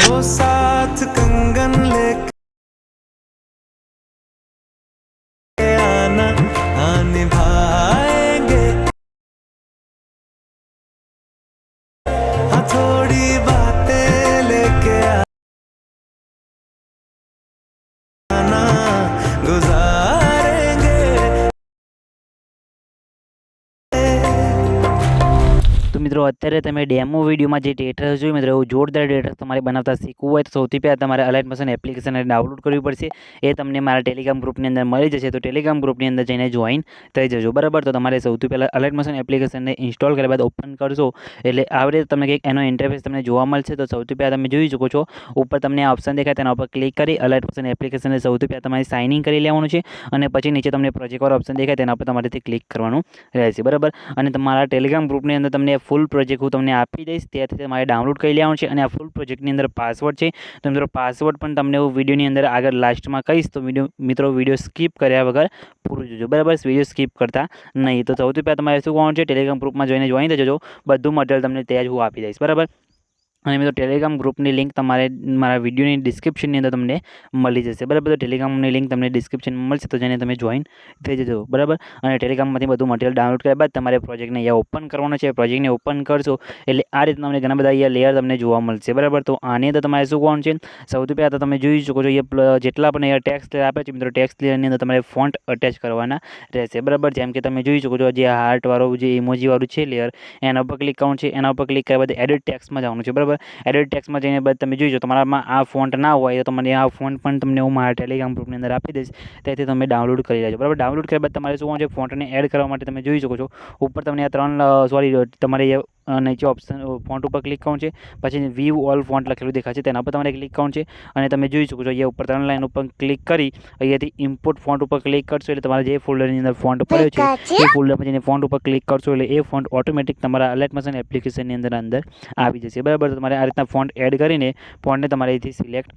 वो साथ कंगन लेके आना, हाँ निभाएंगे, हाँ थोड़ी बातें लेके आना, गुजारेंगे। तो मित्रों અત્યારે તમે ડેમો વિડીયોમાં જે ટેટર્સ જોયું મિત્રો, એવું જોરદાર ટેટર્સ તમારે બનાવતા શીખવું હોય તો સૌથી પહેલાં તમારે અલાઇટ મોશન એપ્લિકેશનને ડાઉનલોડ કરવી પડશે. એ તમને મારા ટેલિગ્રામ ગ્રુપની અંદર મળી જશે. તો ટેલિગ્રામ ગ્રુપની અંદર જઈને જોઈન થઈ જજો, બરાબર. તો તમારે સૌથી પહેલાં અલાઇટ મોશન એપ્લિકેશનને ઇન્સ્ટોલ કર્યા બાદ ઓપન કરશો એટલે આવી રીતે તમને કંઈક એનો ઇન્ટરફેસ તમને જોવા મળશે. તો સૌથી પહેલાં તમે જોઈ શકો છો ઉપર તમને આ ઓપ્શન દેખાય તેના ઉપર ક્લિક કરી અલાઇટ મોશન એપ્લિકેશનને સૌથી પહેલાં તમારે સાઇન ઇન કરી લેવાનું છે અને પછી નીચે તમને પ્રોજેક્ટવાળો ઓપ્શન દેખાય તેના પર તમારેથી ક્લિક કરવાનું રહેશે, બરાબર. અને તમારા ટેલિગ્રામ ગ્રુપની અંદર તમને ફૂલ પ્રોજેક્ટ હું તમને આપી દઈશ, ત્યાંથી તમારે ડાઉનલોડ કરી લેવાનું છે. અને આ ફૂલ પ્રોજેક્ટની અંદર પાસવર્ડ છે, તો મિત્રો પાસવર્ડ પણ તમને હું વિડીયોની અંદર આગળ લાસ્ટમાં કહીશ. તો વિડીયો સ્કીપ કર્યા વગર પૂરું જોજો, બરાબર. વિડીયો સ્કીપ કરતા નહીં. તો સૌથી પહેલાં તમારે શું કરવાનું છે, ટેલિગ્રામ ગ્રુપમાં જોઈને જોઈન થઈ જજો. બધું મટીરિયલ તમને ત્યાં જ હું આપી દઈશ, બરાબર. અને મિત્રો ટેલિગ્રામ ગ્રુપની લિંક તમારે મારા વિડીયોની ડિસ્ક્રિપ્શનની અંદર તમને મળી જશે, બરાબર. તો ટેલિગ્રામની લિંક તમને ડિસ્ક્રિપ્શનમાં મળશે, તો જેને તમે જોઈન થઈ જજો, બરાબર. અને ટેલિગ્રામમાંથી બધું મટીરિયલ ડાઉનલોડ કર્યા બાદ તમારે પ્રોજેક્ટને અહીંયા ઓપન કરવાનો છે. પ્રોજેક્ટને ઓપન કરશો એટલે આ રીતે તમને ઘણા બધા અહીંયા લેયર તમને જોવા મળશે, બરાબર. તો આની અંદર તમારે શું કરવાનું છે, સૌથી પહેલાં તો તમે જોઈ શકો છો અહીંયા જેટલા પણ અહીંયા ટેક્સ્ટ લેયર આપે છે મિત્રો, ટેક્સ્ટ લેયરની અંદર તમારે ફોન્ટ અટેચ કરવાના રહેશે, બરાબર. જેમ કે તમે જોઈ શકો છો જે હાર્ટવાળું જે ઇમોજીવાળું છે લેયર, એના ઉપર ક્લિક કરવાનું છે. એના ઉપર ક્લિક કર્યા બાદ એડિટ ટેક્સ્ટમાં જવાનું છે, બરાબર. એડિટ ટેક્સ્ટમાં જઈને બાદ તમે જોઈજો તમારામાં આ ફોન્ટ ના હોય તો તમને આ ફોન્ટ પણ તમને હું મારા ટેલિગ્રામ ગ્રુપની અંદર આપી દઈશ, ત્યાંથી તમે ડાઉનલોડ કરી લેજો, બરાબર. ડાઉનલોડ કર્યા બાદ તમારે શું છે, ફોન્ટને એડ કરવા માટે તમે જોઈ શકો છો ઉપર તમને આ તમારે નીચે ઓપ્શન ફોન્ટ ઉપર ક્લિક કરવાનું છે. પછી વ્યૂ ઓલ ફોન્ટ લખેલું દેખાશે, તેના પર તમારે ક્લિક કરવાનું છે. અને તમે જોઈ શકો છો અહીંયા ઉપર 3 લાઈન ઉપર ક્લિક કરી અહીંયાથી ઇમ્પોર્ટ ફોન્ટ ઉપર ક્લિક કરશો એટલે તમારે જે ફોલ્ડરની અંદર ફોન્ટ પડ્યો છે એ ફોલ્ડર પર જઈને ફોન્ટ ઉપર ક્લિક કરશો એટલે એ ફોન્ટ ઓટોમેટિક તમારા અલાઇટ મોશન એપ્લિકેશનની અંદર આવી જશે, બરાબર. તમારે આ રીતના ફોન્ટ એડ કરીને ફોન્ટને તમારે અહીંથી સિલેક્ટ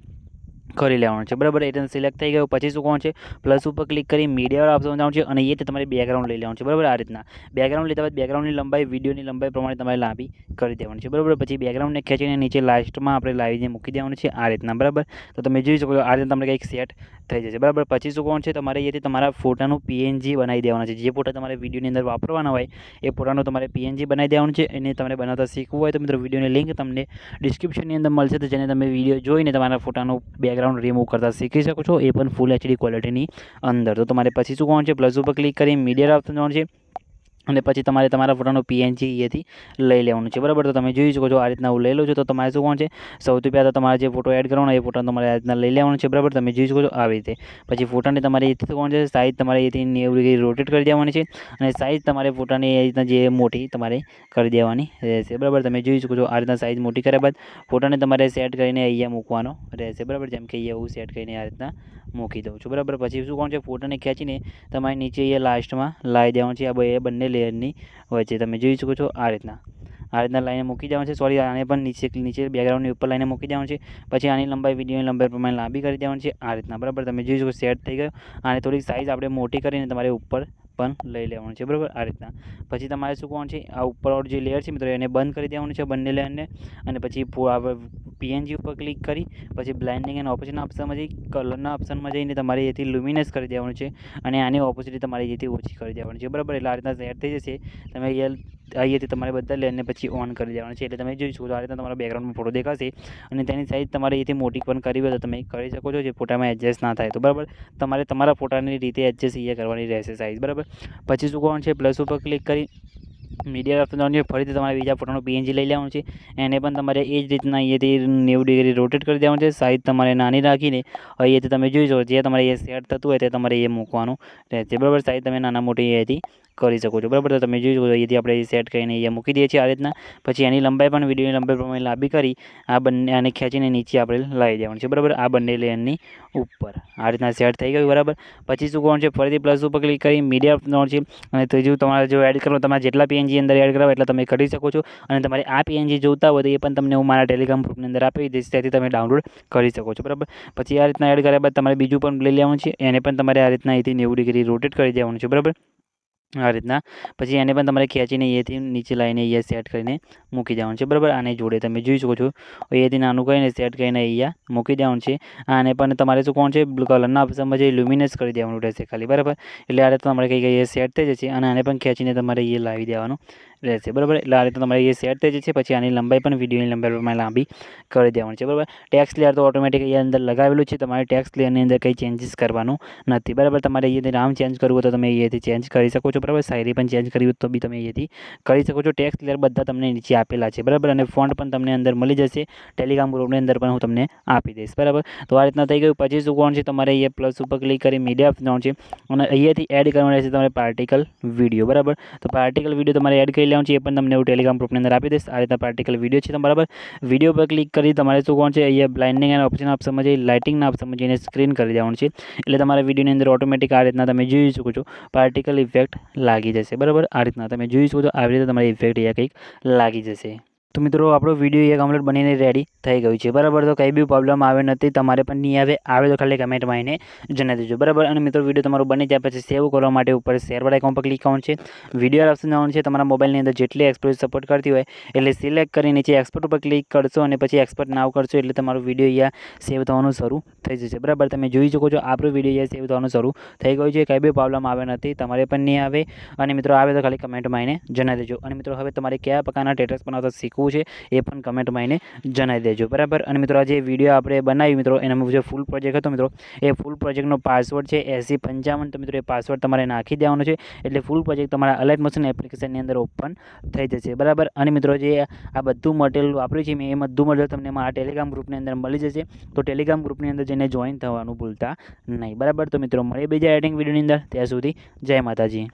કરી લેવાનું છે, બરાબર. એટલે સિલેક્ટ થઈ ગયું પછી શું કરવાનું છે, પ્લસ ઉપર ક્લિક કરી મીડિયાવાળા ઓપ્શન જવાનું છે અને એ તમારે બેકગ્રાઉન્ડ લઈ લેવાનું છે, બરાબર. આ રીતના બેકગ્રાઉન્ડ લીધા બાદ બેકગ્રાઉન્ડની લંબાઈ વિડીયોની લંબાઈ પ્રમાણે તમારે લાંબી કરી દેવાની છે, બરાબર. પછી બેકગ્રાઉન્ડને ખેંચીને નીચે લાસ્ટમાં આપણે લાવીને મૂકી દેવાનું છે આ રીતના, બરાબર. તો તમે જોઈ શકો છો આ રીતના તમને કંઈક સેટ થઈ જશે, બરાબર. પછી શું કરવાનું છે, તમારે અહીંયાથી તમારા ફોટાનું પીએનજી બનાવી દેવાના છે. જે ફોટા તમારે વિડીયોની અંદર વાપરવાના હોય એ ફોટાનું તમારે પીએનજી બનાવી દેવાનું છે. એને તમને બનાવતા શીખવું હોય તો મિત્રો વિડીયોની લિંક તમને ડિસ્ક્રિપ્શનની અંદર મળશે, તો જેને તમે વિડીયો જોઈને તમારા ફોટાનું બેકગ્રાઉન્ડ રિમૂવ કરતા શીખી શકો છો, એ પણ ફૂલ એચડી ક્વોલિટીની અંદર. તો તમારે પછી શું કરવાનું છે, પ્લસ ઉપર ક્લિક કરી મીડિયા ઓપ્શન જવાનું છે અને પછી તમારે તમારા ફોટાનું પીએનજી અહીંયાથી લઈ લેવાનું છે, બરાબર. તો તમે જોઈ શકો છો આ રીતના હું લઈ લઉં છું. તો તમારે શું કરવાનું છે, સૌથી પહેલાં તો તમારે જે ફોટો એડ કરવાનો એ ફોટો તમારે આ રીતના લઈ લેવાનું છે, બરાબર. તમે જોઈ શકો છો આવી રીતે. પછી ફોટાને તમારે અહીંથી શું કરવાનું છે, સાઇઝ તમારે અહીંથી 90 ડિગ્રી રોટેટ કરી દેવાની છે અને સાઇઝ તમારે ફોટાની એ રીતના જે મોટી તમારે કરી દેવાની રહેશે, બરાબર. તમે જોઈ શકો છો આ રીતના સાઇઝ મોટી કર્યા બાદ ફોટાને તમારે સેટ કરીને અહીંયા મૂકવાનો રહેશે, બરાબર. જેમ કે અહીંયા હું સેટ કરીને આ રીતના મૂકી દઉં છું, બરાબર. પછી શું કરવાનું છે, ફોટાને ખેંચીને તમારે નીચે અહીંયા લાસ્ટમાં લાવી દેવાનું છે આ બંને લેયરની વચ્ચે. તમે જોઈ શકો છો આ રીતના લાઈને મૂકી દેવાનું છે. આને પણ નીચે બેકગ્રાઉન્ડની ઉપર લાઈને મૂકી દેવાનું છે. પછી આની લંબાઈ વિડીયોની લંબાઈ પ્રમાણે લાંબી કરી દેવાની છે આ રીતના, બરાબર. તમે જોઈ શકો સેટ થઈ ગયો. આને થોડીક સાઇઝ આપણે મોટી કરીને તમારે ઉપર પણ લઈ લેવાનું છે, બરાબર. આ રીતના પછી તમારે શું કરવાનું છે, આ ઉપરવાળું જે લેયર છે મિત્રો એને બંધ કરી દેવાનું છે બંને લેયરને. અને પછી પીએનજી ઉપર ક્લિક કરી પછી બ્લાઇન્ડિંગ એન્ડ ઓપોઝિટના ઓપ્શનમાં જઈ કલરના ઓપ્શનમાં જઈને તમારે અહીંથી લ્યુમિનસ કરી દેવાનું છે અને આની ઓપોઝિટ તમારે અહીંથી ઓછી કરી દેવાની છે, બરાબર. એટલે આ રીતના સેટ થઈ જશે. તમે અહીંયાથી તમારે બધા લેયરને પછી ઓન કરી દેવાનું છે એટલે તમે જોઈ શકો છો આ રીતના તમારા બેકગ્રાઉન્ડમાં ફોટો દેખાશે અને તેની સાઇઝ તમારે અહીંથી મોટી પણ કરવી હોય તો તમે કરી શકો છો, જે ફોટામાં એડજસ્ટ ના થાય તો, બરાબર. તમારે તમારા ફોટાની રીતે એડજસ્ટ અહીંયા કરવાની રહેશે સાઇઝ, બરાબર. પછી શું કરવાનું છે, પ્લસ ઉપર ક્લિક કરી મીડિયા ઓપ્શન જવાનું છે. ફરીથી તમારે બીજા ફોટાનું પીએનજી લઈ લેવાનું છે. એને પણ તમારે એ જ રીતના અહીંયાથી 90 ડિગ્રી રોટેટ કરી દેવાનું છે. સાઇઝ તમારે નાની રાખીને અહીંયાથી તમે જોઈ શકો જે તમારે એ સેટ થતું હોય તે તમારે એ મૂકવાનું રહેશે, બરાબર. સાઇઝ તમે નાના મોટી અહીંયાથી કરી શકો છો, બરાબર. તો તમે જોઈ શકો અહીંયાથી આપણે સેટ કરીને અહીંયા મૂકી દઈએ છીએ આ રીતના. પછી એની લંબાઈ પણ વિડીયોની લંબાઈ પ્રમાણે લાંબી કરી આ બંને આને ખેંચીને નીચે આપણે લાવી દેવાનું છે, બરાબર. આ બંને લેયરની ઉપર આ રીતના સેટ થઈ ગયું, બરાબર. પછી શું કરવાનું છે, ફરીથી પ્લસ ઉપર ક્લિક કરી મીડિયા ઓપ્શન છે અને ત્રીજું તમારે જો એડ કરો તમારે જેટલા પીએનજી અંદર એડ કરવા એટલે તમે કરી શકો છો. અને તમારે આ પીએનજી જોતા હોય તો એ પણ તમને હું મારા ટેલિગ્રામ ગ્રુપની અંદર આપી દઈશ, ત્યાંથી તમે ડાઉનલોડ કરી શકો છો, બરાબર. પછી આ રીતના એડ કર્યા બાદ તમારે બીજું પણ લઈ લેવાનું છે. એને પણ તમારે આ રીતના અહીંથી 90 ડિગ્રી રોટેટ કરી દેવાનું છે, બરાબર. આ રીતના પછી એને પણ તમારે ખેંચીને અહીંયાથી નીચે લાવીને અહીંયા સેટ કરીને મૂકી દેવાનું છે, બરાબર. આની જોડે તમે જોઈ શકો છો અહીંયાથી નાનું કરીને સેટ કરીને અહીંયા મૂકી દેવાનું છે. આને પણ તમારે શું કોણ છે કલરના ઓપ્શનમાં જે લ્યુમિનસ કરી દેવાનું રહેશે ખાલી, બરાબર. એટલે આ રીતે તમારે કંઈક અહીંયા સેટ થઈ જશે અને આને પણ ખેંચીને તમારે અહીંયા લાવી દેવાનું રહેશે, બરાબર. એટલે આ રીતે તમારે અહીંયા સેટ થઈ જશે. પછી આની લંબાઈ પણ વિડીયોની લંબાઈ પ્રમાણે લાંબી કરી દેવાની છે, બરાબર. ટેક્સ્ટ લેયર તો ઓટોમેટિક અહીંયા અંદર લગાવેલું છે, તમારે ટેક્સ્ટ લેયરની અંદર કંઈ ચેન્જીસ કરવાનું નથી, બરાબર. તમારે અહીંયાથી નામ ચેન્જ કરવું હોય તો તમે અહીંયાથી ચેન્જ કરી શકો છો, બરાબર. શાયરી પણ ચેન્જ કરવી હોય તો બી તમે અહીંયાથી કરી શકો છો. ટેક્સ્ટ લેયર બધા તમને નીચે આપેલા છે, બરાબર. અને ફોન્ટ પણ તમને અંદર મળી જશે, ટેલિગ્રામ ગ્રુપની અંદર પણ હું તમને આપી દઈશ, બરાબર. તો આ રીતના થઈ ગયું. પછી શું કોણ છે તમારે અહીંયા પ્લસ ઉપર ક્લિક કરી મીડિયા આપવાનું છે અને અહીંયાથી એડ કરવાનું રહેશે તમારે પાર્ટિકલ વિડીયો, બરાબર. તો પાર્ટિકલ વિડીયો તમારે એડ કરી લેવાનું છે, એ પણ તમને હું ટેલિગ્રામ ગ્રુપની અંદર આપી દઈશ. આ રીતના પાર્ટિકલ વિડીયો છે, બરાબર. વિડીયો પર ક્લિક કરી તમારે શું કોણ છે અહીંયા બ્લાઇન્ડિંગ એન્ડ ઓપ્શનમાં જઈ લાઇટિંગના ઓપ્શનમાં જઈને સ્ક્રીન કરી દેવાનું છે. એટલે તમારા વિડીયોની અંદર ઓટોમેટિક આ રીતના તમે જોઈ શકો છો પાર્ટિકલ ઇફેક્ટ લાગી જશે, બરાબર. આ રીતના તમે જોઈ શકો છો આવી રીતે તમારી ઇફેક્ટ અહીંયા કંઈક લાગી જશે. તો મિત્રો આપણો વિડીયો અહીંયા કમ્પ્લીટ બનીને રેડી થઈ ગયું છે, બરાબર. તો કંઈ બી પ્રોબ્લેમ આવે નથી, તમારે પણ નહીં આવે તો ખાલી કમેન્ટમાં આવીને જણાવી દેજો, બરાબર. અને મિત્રો વિડીયો તમારું બની જાય પછી સેવ કરવા માટે ઉપર શેરવાળા આઇકોન પર ક્લિક કરવાનું છે, વિડીયો ઓપ્શન જવાનું છે. તમારા મોબાઈલની અંદર જેટલી એક્સપોર્ટ સપોર્ટ કરતી હોય એટલે સિલેક્ટ કરી નીચે એક્સપોર્ટ ઉપર ક્લિક કરશો અને પછી એક્સપોર્ટ નાવ કરશો એટલે તમારો વિડીયો અહીંયા સેવ થવાનું શરૂ થઈ જશે, બરાબર. તમે જોઈ શકો છો આપણો વિડીયો અહીંયા સેવ થવાનું શરૂ થઈ ગયું છે, કંઈ બી પ્રોબ્લેમ આવે નથી, તમારે પણ નહીં આવે. અને મિત્રો આવે તો ખાલી કમેન્ટમાં આવીને જણાવી દેજો. અને મિત્રો હવે તમારે કયા પ્રકારના સ્ટેટસ બનાવતા શીખવું છે એ પણ કમેન્ટમાં આવીને જણાવી દેજો, બરાબર. અને મિત્રો આ જે વિડીયો આપણે બનાવી મિત્રો એનામાં જે ફૂલ પ્રોજેક્ટ હતો મિત્રો એ ફૂલ પ્રોજેક્ટનો પાસવર્ડ છે 8055. તો મિત્રો એ પાસવર્ડ તમારે નાખી દેવાનો છે એટલે ફૂલ પ્રોજેક્ટ તમારા અલાઇટ મોશન એપ્લિકેશનની અંદર ઓપન થઈ જશે, બરાબર. અને મિત્રો જે આ બધું મટીરિયલ વાપર્યું છે મેં એ બધું મટીરિયલ તમને મારા ટેલિગ્રામ ગ્રુપની અંદર મળી જશે. તો ટેલિગ્રામ ગ્રુપની અંદર જઈને જોઈન થવાનું ભૂલતા નહીં, બરાબર. તો મિત્રો મળીએ બીજા એડિટિંગ વિડીયોની અંદર, ત્યાં સુધી જય માતાજી.